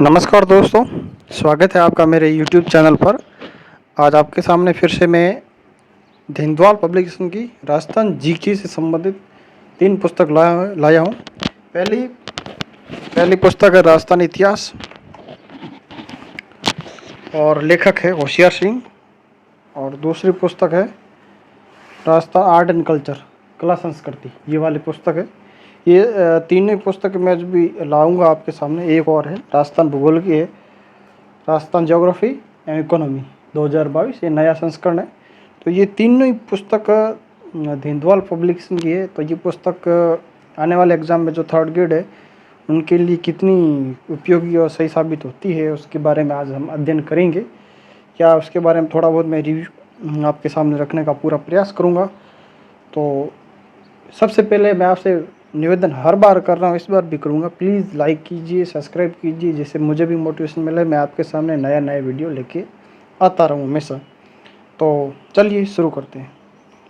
नमस्कार दोस्तों, स्वागत है आपका मेरे YouTube चैनल पर। आज आपके सामने फिर से मैं दीनदयाल पब्लिकेशन की राजस्थान जीके से संबंधित 3 पुस्तक लाया हूँ। पहली पुस्तक है राजस्थान इतिहास और लेखक है होशियार सिंह, और दूसरी पुस्तक है राजस्थान आर्ट एंड कल्चर कला संस्कृति, ये वाली पुस्तक है। ये तीनों पुस्तक मैं आज भी लाऊंगा आपके सामने। एक और है राजस्थान भूगोल की है, राजस्थान ज्योग्राफी एंड इकोनॉमी 2022, ये नया संस्करण है। तो ये तीनों ही पुस्तक दीनदयाल पब्लिकेशन की है। तो ये पुस्तक आने वाले एग्ज़ाम में जो 3rd ग्रेड है उनके लिए कितनी उपयोगी और सही साबित होती है, उसके बारे में आज हम अध्ययन करेंगे। या उसके बारे में थोड़ा बहुत मैं रिव्यू आपके सामने रखने का पूरा प्रयास करूँगा। तो सबसे पहले मैं आपसे निवेदन हर बार कर रहा हूँ, इस बार भी करूँगा, प्लीज़ लाइक कीजिए, सब्सक्राइब कीजिए, जिससे मुझे भी मोटिवेशन मिले, मैं आपके सामने नया वीडियो लेके आता रहूँ हमेशा। तो चलिए शुरू करते हैं।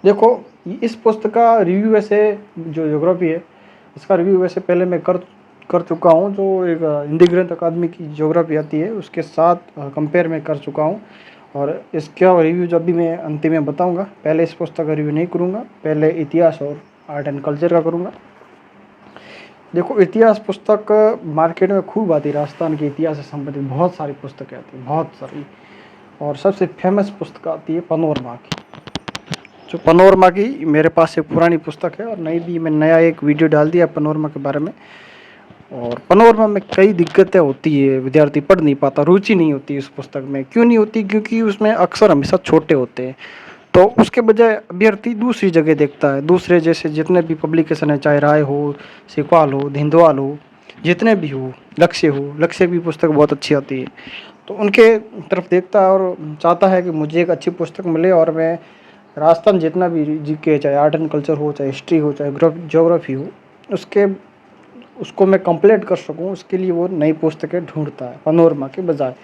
देखो, इस पुस्तक का रिव्यू वैसे जो ज्योग्राफी है इसका रिव्यू वैसे पहले मैं कर चुका हूँ। जो एक हिंदी ग्रंथ अकादमी की ज्योग्राफी आती है उसके साथ कंपेयर में कर चुका हूँ, और इसका रिव्यू जब भी मैं अंतिम में बताऊँगा। पहले इस पुस्तक का रिव्यू नहीं करूँगा, पहले इतिहास और आर्ट एंड कल्चर का करूँगा। देखो, इतिहास पुस्तक मार्केट में खूब आती है। राजस्थान के इतिहास से संबंधित बहुत सारी पुस्तकें आती हैं, बहुत सारी। और सबसे फेमस पुस्तक आती है पनोरमा की। जो पनोरमा की मेरे पास एक पुरानी पुस्तक है, और नई भी मैं नया एक वीडियो डाल दिया पनोरमा के बारे में। और पनोरमा में कई दिक्कतें होती है, विद्यार्थी पढ़ नहीं पाता, रुचि नहीं होती उस पुस्तक में। क्यों नहीं होती? क्योंकि उसमें अक्षर हमेशा छोटे होते हैं। तो उसके बजाय अभ्यर्थी दूसरी जगह देखता है, दूसरे जैसे जितने भी पब्लिकेशन है, चाहे राय हो, सिकवाल हो, दीनदयाल हो, जितने भी हो, लक्ष्य की पुस्तक बहुत अच्छी आती है। तो उनके तरफ देखता है और चाहता है कि मुझे एक अच्छी पुस्तक मिले, और मैं राजस्थान जितना भी जीके, चाहे आर्ट एंड कल्चर हो, चाहे हिस्ट्री हो, चाहे ज्योग्राफी हो, उसको मैं कंप्लीट कर सकूं। उसके लिए वो नई पुस्तकें ढूंढता है पनोरमा के बजाय।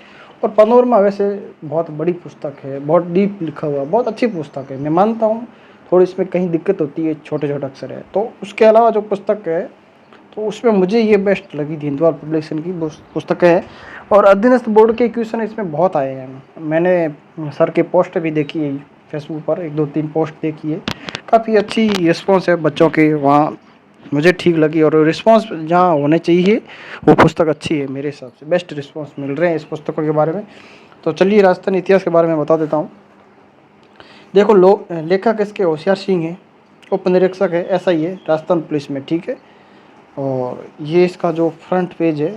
और पनोरमा वैसे बहुत बड़ी पुस्तक है, बहुत डीप लिखा हुआ, बहुत अच्छी पुस्तक है। मैं मानता हूँ थोड़ी इसमें कहीं दिक्कत होती है, छोटे छोटे अक्षर है। तो उसके अलावा जो पुस्तक है तो उसमें मुझे ये बेस्ट लगी, दीनदयाल पब्लिकेशन की पुस्तक है। और अधीनस्थ बोर्ड के क्वेश्चन इसमें बहुत आए हैं। मैंने सर के पोस्ट भी देखी है फेसबुक पर, 1-2-3 पोस्ट देखी है। काफ़ी अच्छी रिस्पॉन्स है बच्चों के वहाँ, मुझे ठीक लगी। और रिस्पांस जहाँ होने चाहिए वो पुस्तक अच्छी है, मेरे हिसाब से बेस्ट रिस्पांस मिल रहे हैं इस पुस्तकों के बारे में। तो चलिए राजस्थान इतिहास के बारे में बता देता हूँ। देखो, लेखक इसके होशियार सिंह है, उपनिरीक्षक है, ऐसा ही है राजस्थान पुलिस में, ठीक है। और ये इसका जो फ्रंट पेज है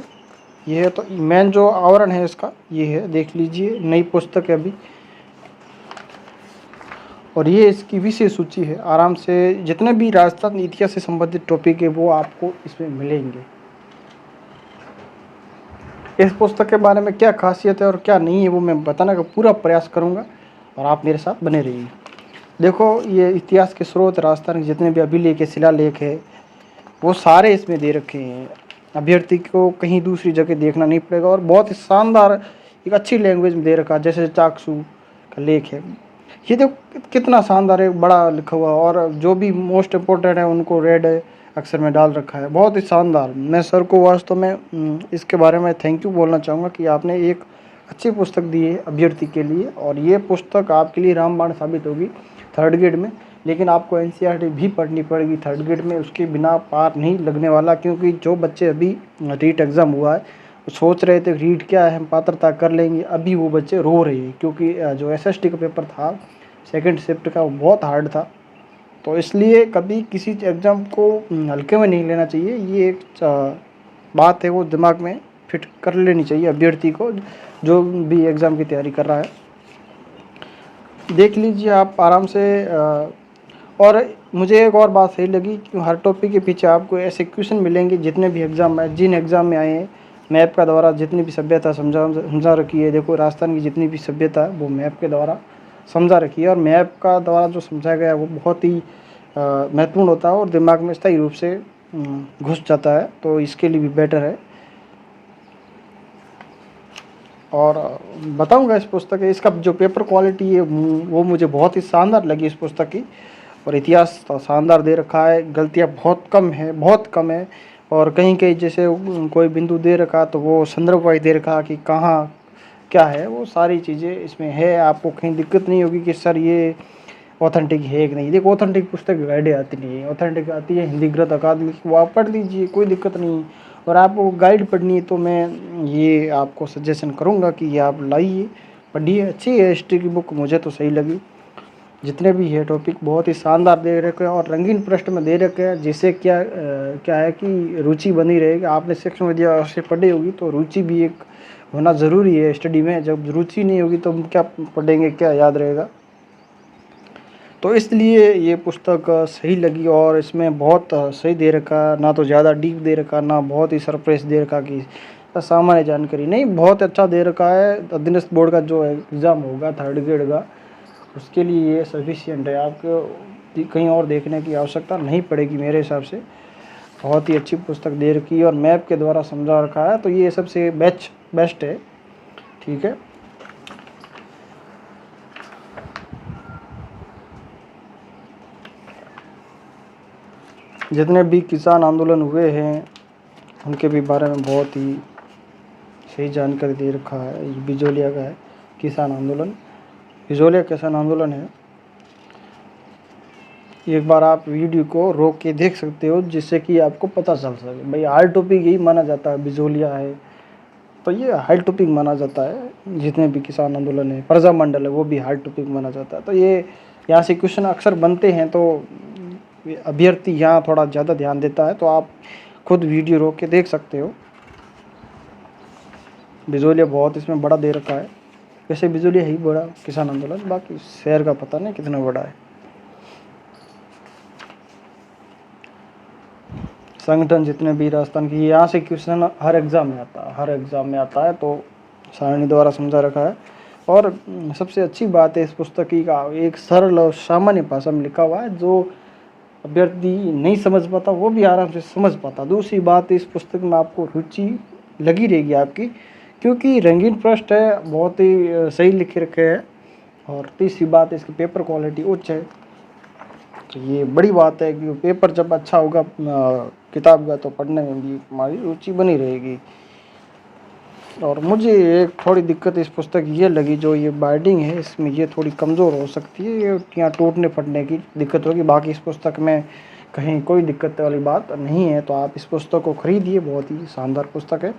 ये है। तो मेन जो आवरण है इसका ये है, देख लीजिए, नई पुस्तक है अभी। और ये इसकी विषय सूची है। आराम से जितने भी राजस्थान इतिहास से संबंधित टॉपिक है वो आपको इसमें मिलेंगे। इस पुस्तक के बारे में क्या खासियत है और क्या नहीं है वो मैं बताने का पूरा प्रयास करूंगा, और आप मेरे साथ बने रहिए। देखो, ये इतिहास के स्रोत, राजस्थान के जितने भी अभिलेख है, शिलालेख है, वो सारे इसमें दे रखे हैं। अभ्यर्थी को कहीं दूसरी जगह देखना नहीं पड़ेगा, और बहुत ही शानदार एक अच्छी लैंग्वेज में दे रखा है। जैसे चाकसू का लेख है, ये देखो कितना शानदार है, बड़ा लिखा हुआ, और जो भी मोस्ट इम्पोर्टेंट है उनको रेड अक्षर में डाल रखा है, बहुत ही शानदार। मैं सर को वास्तव में इसके बारे में थैंक यू बोलना चाहूँगा कि आपने एक अच्छी पुस्तक दी है अभ्यर्थी के लिए। और ये पुस्तक आपके लिए रामबाण साबित होगी 3rd ग्रेड में। लेकिन आपको NCERT भी पढ़नी पड़ेगी 3rd ग्रेड में, उसके बिना पार नहीं लगने वाला। क्योंकि जो बच्चे अभी रीट एग्ज़ाम हुआ है सोच रहे थे रीट क्या है, हम पात्रता कर लेंगे, अभी वो बच्चे रो रहे हैं। क्योंकि जो SST का पेपर था 2nd शिफ्ट का, वो बहुत हार्ड था। तो इसलिए कभी किसी एग्ज़ाम को हल्के में नहीं लेना चाहिए। ये एक बात है, वो दिमाग में फिट कर लेनी चाहिए अभ्यर्थी को जो भी एग्ज़ाम की तैयारी कर रहा है। देख लीजिए आप आराम से। और मुझे एक और बात सही लगी कि हर टॉपिक के पीछे आपको ऐसे क्वेश्चन मिलेंगे जितने भी एग्ज़ाम में, जिन एग्ज़ाम में आए हैं। मैप का द्वारा जितनी भी सभ्यता समझा रखी है। देखो, राजस्थान की जितनी भी सभ्यता है वो मैप के द्वारा समझा रखी है, और मैप का द्वारा जो समझाया गया है वो बहुत ही महत्वपूर्ण होता है और दिमाग में स्थायी रूप से घुस जाता है। तो इसके लिए भी बेटर है। और बताऊंगा इस पुस्तक, इसका जो पेपर क्वालिटी है वो मुझे बहुत ही शानदार लगी इस पुस्तक की। और इतिहास तो शानदार दे रखा है, गलतियाँ बहुत कम है, बहुत कम है। और कहीं कहीं जैसे कोई बिंदु दे रखा तो वो संदर्भ वाइज दे रखा कि कहाँ क्या है, वो सारी चीज़ें इसमें है। आपको कहीं दिक्कत नहीं होगी कि सर ये ऑथेंटिक है कि नहीं। देखो ऑथेंटिक पुस्तक गाइड आती नहीं है, ऑथेंटिक आती है हिंदी गृत अकादमी की, वो आप पढ़ लीजिए, कोई दिक्कत नहीं। और आपको गाइड पढ़नी है तो मैं ये आपको सजेशन करूँगा कि ये आप लाइए, पढ़िए, अच्छी है हिस्ट्री की बुक, मुझे तो सही लगी। जितने भी है टॉपिक बहुत ही शानदार दे रखे हैं और रंगीन पृष्ठ में दे रखे हैं, जिससे क्या है कि रुचि बनी रहेगी। आपने शिक्षा विद्या से पढ़ी होगी तो रुचि भी एक होना ज़रूरी है स्टडी में। जब रुचि नहीं होगी तो हम क्या पढ़ेंगे, क्या याद रहेगा। तो इसलिए ये पुस्तक सही लगी और इसमें बहुत सही दे रखा, ना तो ज़्यादा डीप दे रखा, ना बहुत ही सरप्राइज दे रखा कि सामान्य जानकारी नहीं, बहुत अच्छा दे रखा है। अधीनस्थ बोर्ड का जो एग्ज़ाम होगा 3rd ग्रेड का, उसके लिए ये सफिशिएंट है। आपको कहीं और देखने की आवश्यकता नहीं पड़ेगी मेरे हिसाब से। बहुत ही अच्छी पुस्तक दे रखी है और मैप के द्वारा समझा रखा है, तो ये सबसे बेस्ट है। ठीक है, जितने भी किसान आंदोलन हुए हैं उनके भी बारे में बहुत ही सही जानकारी दे रखा है। ये बिजोलिया का है किसान आंदोलन, बिजोलिया किसान आंदोलन है। एक बार आप वीडियो को रोक के देख सकते हो, जिससे कि आपको पता चल सके। भाई हार्ड टॉपिक यही माना जाता है, बिजोलिया है तो ये हार्ड टॉपिक माना जाता है। जितने भी किसान आंदोलन है, प्रजामंडल है, वो भी हार्ड टॉपिक माना जाता है। तो ये यहाँ से क्वेश्चन अक्सर बनते हैं, तो अभ्यर्थी यहाँ थोड़ा ज़्यादा ध्यान देता है। तो आप खुद वीडियो रोक के देख सकते हो। बिजोलिया बहुत इसमें बड़ा दे रखा है। वैसे बिजोलिया ही बड़ा किसान आंदोलन, बाकी शहर का पता नहीं कितना बड़ा है। संगठन जितने भी राजस्थान की, यहाँ से क्वेश्चन हर एग्ज़ाम में आता है, हर एग्ज़ाम में आता है, तो सारणी द्वारा समझा रखा है। और सबसे अच्छी बात है इस पुस्तक की का, एक सरल और सामान्य भाषा में लिखा हुआ है, जो अभ्यर्थी नहीं समझ पाता वो भी आराम से समझ पाता। दूसरी बात, इस पुस्तक में आपको रुचि लगी रहेगी आपकी, क्योंकि रंगीन पृष्ठ है, बहुत ही सही लिखे रखे हैं। और तीसरी बात, इसकी पेपर क्वालिटी उच्च है। तो ये बड़ी बात है कि पेपर जब अच्छा होगा किताब का, तो पढ़ने में भी हमारी रुचि बनी रहेगी। और मुझे एक थोड़ी दिक्कत इस पुस्तक ये लगी, जो ये बाइंडिंग है इसमें ये थोड़ी कमज़ोर हो सकती है, ये यहाँ टूटने फटने की दिक्कत होगी। बाकी इस पुस्तक में कहीं कोई दिक्कत वाली बात नहीं है। तो आप इस पुस्तक को खरीदिए, बहुत ही शानदार पुस्तक है।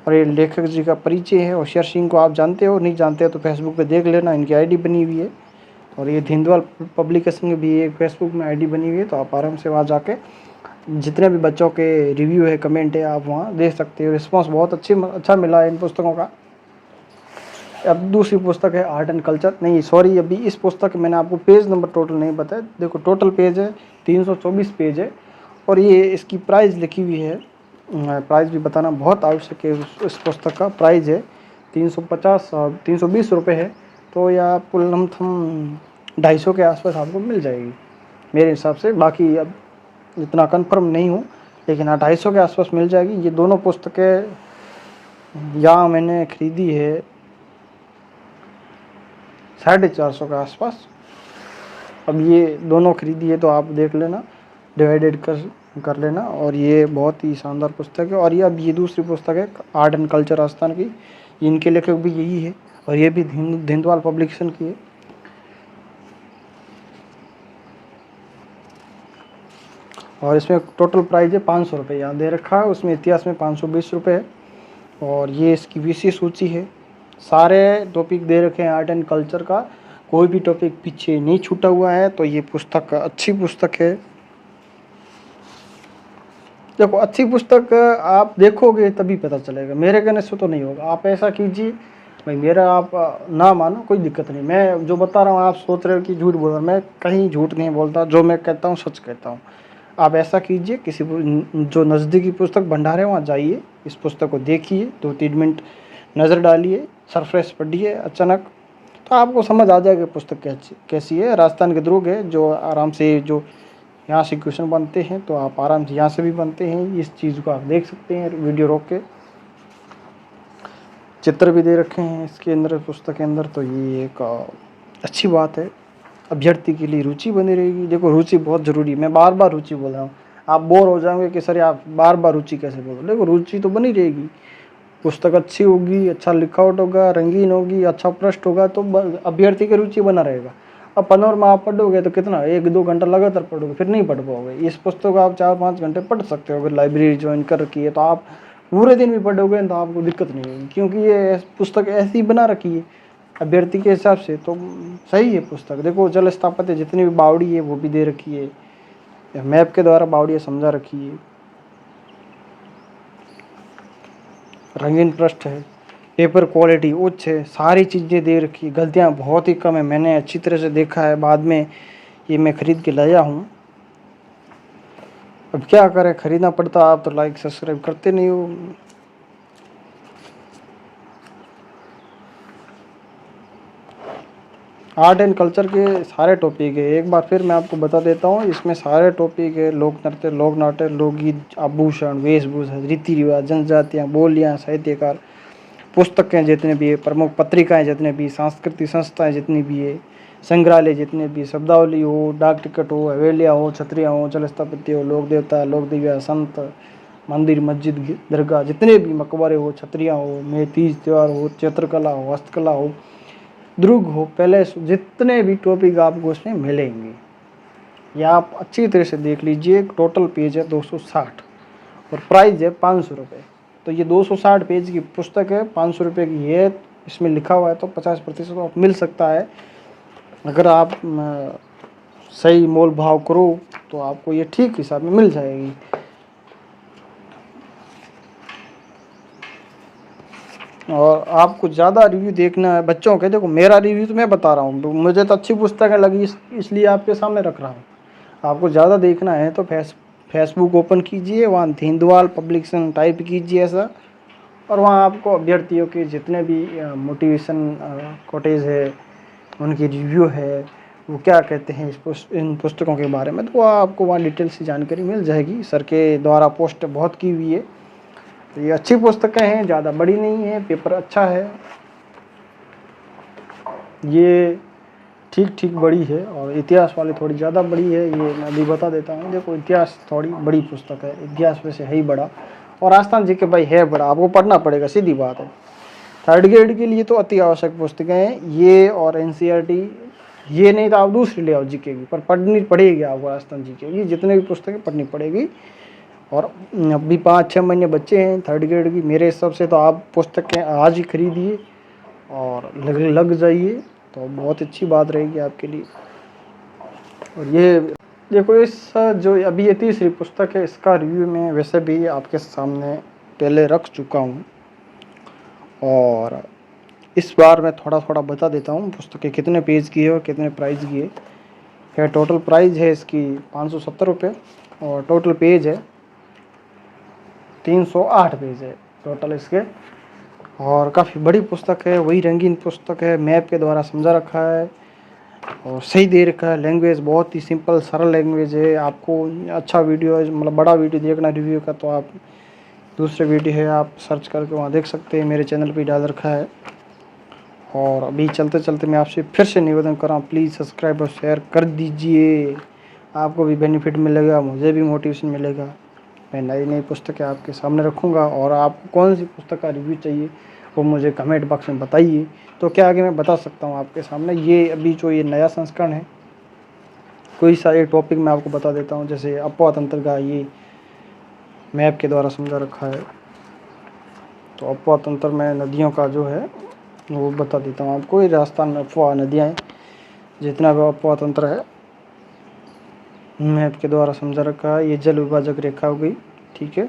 और ये लेखक जी का परिचय है, होशियार सिंह को आप जानते हो, नहीं जानते हो तो फेसबुक पे देख लेना, इनकी आईडी बनी हुई है। और ये धिंदवाल पब्लिकेशन की भी एक फेसबुक में आईडी बनी हुई है, तो आप आराम से वहाँ जाके जितने भी बच्चों के रिव्यू है, कमेंट है, आप वहाँ देख सकते हो। रिस्पांस बहुत अच्छा मिला है इन पुस्तकों का। अब दूसरी पुस्तक है आर्ट एंड कल्चर, नहीं सॉरी, अभी इस पुस्तक मैंने आपको पेज नंबर टोटल नहीं बताया। देखो टोटल पेज है 324 पेज है। और ये इसकी प्राइस लिखी हुई है, प्राइस भी बताना बहुत आवश्यक है। इस पुस्तक का प्राइस है 320 रुपये है। तो यह आपको लमसम 250 के आसपास आपको मिल जाएगी मेरे हिसाब से। बाकी अब इतना कंफर्म नहीं हूँ, लेकिन हाँ 250 के आसपास मिल जाएगी। ये दोनों पुस्तकें यहाँ मैंने खरीदी है 450 के आसपास। अब ये दोनों खरीदी है तो आप देख लेना, डिवाइडेड कर लेना। और ये बहुत ही शानदार पुस्तक है। और ये अब ये दूसरी पुस्तक है आर्ट एंड कल्चर राजस्थान की, इनके लेखक भी यही है और ये भी धिंदवाल पब्लिकेशन की है। और इसमें टोटल प्राइस है 500 रुपये, यहाँ दे रखा है। उसमें इतिहास में 520 रुपये है। और ये इसकी विषय सूची है, सारे टॉपिक दे रखे हैं आर्ट एंड कल्चर का, कोई भी टॉपिक पीछे नहीं छूटा हुआ है। तो ये पुस्तक अच्छी पुस्तक है। देखो अच्छी पुस्तक आप देखोगे तभी पता चलेगा, मेरे कहने से तो नहीं होगा। आप ऐसा कीजिए, भाई मेरा आप ना मानो कोई दिक्कत नहीं, मैं जो बता रहा हूँ आप सोच रहे हो कि झूठ बोल रहा हूँ, मैं कहीं झूठ नहीं बोलता, जो मैं कहता हूँ सच कहता हूँ। आप ऐसा कीजिए, किसी जो नज़दीकी पुस्तक भंडार है वहाँ जाइए, इस पुस्तक को देखिए, 2-3 मिनट नज़र डालिए, सरफ्रेश पढ़िए अचानक, तो आपको समझ आ जाएगा पुस्तक कैसी है। राजस्थान के दुर्ग है, जो आराम से जो यहाँ से क्वेश्चन बनते हैं, तो आप आराम से यहाँ से भी बनते हैं। इस चीज़ को आप देख सकते हैं वीडियो रोक के। चित्र भी दे रखे हैं इसके अंदर, पुस्तक के अंदर। तो ये एक अच्छी बात है, अभ्यर्थी के लिए रुचि बनी रहेगी। देखो रुचि बहुत ज़रूरी है, मैं बार बार रुचि बोल रहा हूँ। आप बोर हो जाओगे कि सर आप बार बार रुचि कैसे बोलो। देखो रुचि तो बनी रहेगी, पुस्तक अच्छी होगी, अच्छा लिखावट होगा, रंगीन होगी, अच्छा पृष्ठ होगा तो अभ्यर्थी की रुचि बना रहेगा। अब पनोरमा आप पढ़ोगे तो कितना 1-2 घंटा लगातार पढ़ोगे, फिर नहीं पढ़ पाओगे। इस पुस्तक को आप 4-5 घंटे पढ़ सकते हो, अगर लाइब्रेरी ज्वाइन कर रखी है तो आप पूरे दिन भी पढ़ोगे तो आपको दिक्कत नहीं होगी, क्योंकि ये पुस्तक ऐसी बना रखी है अभ्यर्थी के हिसाब से, तो सही है पुस्तक। देखो जल स्थापत्य जितनी भी बावड़ी है वो भी दे रखी है, मैप के द्वारा बावड़ियाँ समझा रखी है, रंगीन पृष्ठ है, पेपर क्वालिटी उच्च है, सारी चीज़ें दे रखी है, गलतियाँ बहुत ही कम है, मैंने अच्छी तरह से देखा है, बाद में ये मैं खरीद के लाया हूँ। अब क्या करें, खरीदना पड़ता, आप तो लाइक सब्सक्राइब करते नहीं हो। आर्ट एंड कल्चर के सारे टॉपिक है, एक बार फिर मैं आपको बता देता हूँ, इसमें सारे टॉपिक है, लोक नृत्य, लोक नाट्य, लोकगीत, आभूषण, वेशभूषा, रीति रिवाज, जनजातियाँ, बोलियाँ, साहित्यकार, पुस्तकें जितने भी है, प्रमुख पत्रिकाएं जितने भी, सांस्कृतिक संस्थाएं जितनी भी है, संग्रहालय जितने भी, शब्दावली हो, डाक टिकट हो, हवेलियाँ हो, छतरियाँ हो, जल स्थापत्य हो, लोक देवता, लोक दिव्या, संत, मंदिर, मस्जिद, दरगाह, जितने भी मकबरे हो, छतरियाँ हो, में तीज त्यौहार हो, चित्रकला हो, हस्तकला हो, दुर्ग हो, पैलेस, जितने भी टॉपिक आपको उसमें मिलेंगे, या आप अच्छी तरह से देख लीजिए। टोटल पेज है 260 और प्राइस है 500 रुपये। तो ये 260 पेज की पुस्तक है, 500 रुपये की है, इसमें लिखा हुआ है तो 50% ऑफ मिल सकता है। अगर आप सही मोल भाव करो तो आपको ये ठीक हिसाब में मिल जाएगी। और आपको ज़्यादा रिव्यू देखना है बच्चों के, देखो मेरा रिव्यू तो मैं बता रहा हूँ, मुझे तो अच्छी पुस्तकें लगी इसलिए आपके सामने रख रहा हूँ। आपको ज़्यादा देखना है तो फेसबुक ओपन कीजिए, वहाँ हिंदवाल पब्लिकेशन टाइप कीजिए ऐसा, और वहाँ आपको अभ्यर्थियों के जितने भी मोटिवेशन कोटेज है, उनकी रिव्यू है, वो क्या कहते हैं इन पुस्तकों के बारे में, तो आपको वहाँ डिटेल से जानकारी मिल जाएगी। सर के द्वारा पोस्ट बहुत की हुई है, तो ये अच्छी पुस्तकें हैं, ज़्यादा बड़ी नहीं है, पेपर अच्छा है, ये ठीक ठीक बड़ी है, और इतिहास वाली थोड़ी ज़्यादा बड़ी है, ये मैं अभी बता देता हूँ। देखो इतिहास थोड़ी बड़ी पुस्तक है, इतिहास वैसे है ही बड़ा, और आस्थान जी के भाई है बड़ा, आपको पढ़ना पड़ेगा, सीधी बात है। थर्ड ग्रेड के लिए तो अति आवश्यक पुस्तकें हैं ये, और एनसीईआरटी, ये नहीं तो आप दूसरी ले आओ जीके की, पर पढ़नी पड़ेगी आपको आस्थान जी के, ये जितने भी पुस्तकें पढ़नी पड़ेगी। और अभी 5-6 महीने बच्चे हैं थर्ड ग्रेड की, मेरे हिसाब से तो आप पुस्तकें आज ही खरीदिए और लग जाइए, तो बहुत अच्छी बात रहेगी आपके लिए। और ये देखो, इस जो अभी ये तीसरी पुस्तक है, इसका रिव्यू मैं वैसे भी आपके सामने पहले रख चुका हूँ, और इस बार मैं थोड़ा थोड़ा बता देता हूँ पुस्तकें कितने पेज की है और कितने प्राइस की है। टोटल प्राइस है इसकी 570 रुपये, और टोटल पेज है 308 पेज है टोटल इसके, और काफ़ी बड़ी पुस्तक है, वही रंगीन पुस्तक है, मैप के द्वारा समझा रखा है और सही दे रखा है, लैंग्वेज बहुत ही सिंपल सरल लैंग्वेज है। आपको अच्छा वीडियो मतलब बड़ा वीडियो देखना रिव्यू का, तो आप दूसरे वीडियो है आप सर्च करके वहाँ देख सकते हैं, मेरे चैनल पे डाल रखा है। और अभी चलते चलते मैं आपसे फिर से निवेदन कर रहा हूँ, प्लीज़ सब्सक्राइब और शेयर कर दीजिए, आपको भी बेनिफिट मिलेगा, मुझे भी मोटिवेशन मिलेगा। मैं नई नई पुस्तकें आपके सामने रखूँगा, और आपको कौन सी पुस्तक का रिव्यू चाहिए वो मुझे कमेंट बॉक्स में बताइए, तो क्या आगे मैं बता सकता हूँ आपके सामने। ये अभी जो ये नया संस्करण है, कोई सा एक टॉपिक मैं आपको बता देता हूँ, जैसे अपवा तंत्र का ये मैप के द्वारा समझा रखा है, तो अपवा तंत्र में नदियों का जो है वो बता देता हूँ आपको। ये राजस्थान में अपवा नदियाँ हैं, जितना भी अपवा तंत्र है मैप के द्वारा समझा रखा है। ये जल विभाजक रेखा हो गई, ठीक है,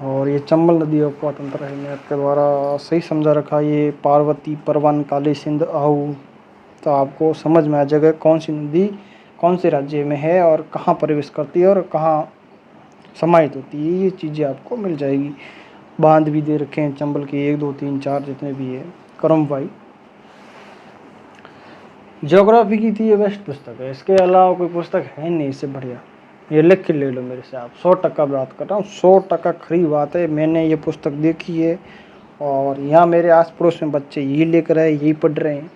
और ये चंबल नदी अपवा तंत्र है, मैप के द्वारा सही समझा रखा है। ये पार्वती, परवन, काली सिंध, आहू, तो आपको समझ में आ जाएगा कौन सी नदी कौन से राज्य में है और कहाँ प्रवेश करती है और कहाँ समाहित होती है, ये चीज़ें आपको मिल जाएगी। बांध भी दे रखे हैं चंबल के 1, 2, 3, 4 जितने भी है। करमवाई ज्योग्राफी की थी, ये बेस्ट पुस्तक है, इसके अलावा कोई पुस्तक है नहीं इससे बढ़िया, ये लिख के ले लो मेरे से आप, 100% बात कर रहा हूँ, 100% खरी बात है। मैंने ये पुस्तक देखी है, और यहाँ मेरे आस पड़ोस में बच्चे यही लेकर आए, यही पढ़ रहे हैं,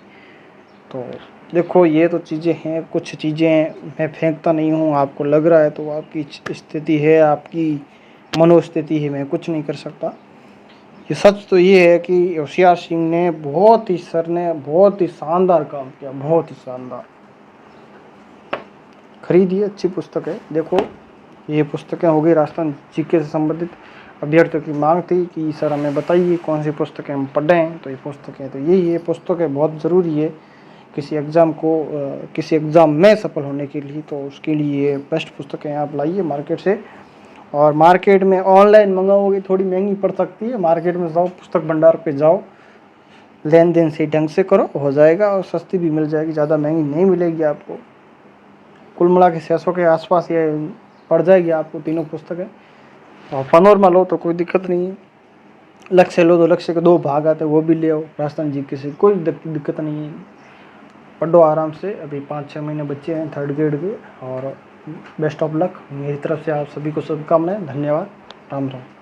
तो देखो ये तो चीज़ें हैं, कुछ चीज़ें मैं फेंकता नहीं हूँ, आपको लग रहा है तो आपकी स्थिति है, आपकी मनोस्थिति है, मैं कुछ नहीं कर सकता। ये सच तो ये है कि होशियार सिंह ने सर ने बहुत ही शानदार काम किया, बहुत ही शानदार। खरीदिए, अच्छी पुस्तक है। देखो ये पुस्तकें हो गई राजस्थान जीके से संबंधित। अभ्यर्थियों की मांग थी कि सर हमें बताइए कौन सी पुस्तकें हम पढ़ें, तो ये पुस्तकें तो यही है। पुस्तकें बहुत ज़रूरी है किसी एग्ज़ाम में सफल होने के लिए, तो उसके लिए बेस्ट पुस्तकें आप लाइए मार्केट से। और मार्केट में ऑनलाइन मंगाओगे थोड़ी महंगी पड़ सकती है, मार्केट में जाओ, पुस्तक भंडार पे जाओ, लेन देन सही ढंग से करो, हो जाएगा और सस्ती भी मिल जाएगी, ज़्यादा महंगी नहीं मिलेगी आपको। कुल मिला के 600 के आसपास ये पड़ जाएगी आपको तीनों पुस्तकें। और पनोरमा लो तो कोई दिक्कत नहीं है, लक्ष्य लो तो लक्ष्य के 2 भाग आते हैं, वो भी ले आओ। राजस्थान जीके से कोई दिक्कत नहीं है, पढ़ो आराम से। अभी 5-6 महीने बच्चे हैं 3rd ग्रेड के। और बेस्ट ऑफ लक मेरी तरफ से आप सभी को शुभकामनाएं। धन्यवाद। राम राम।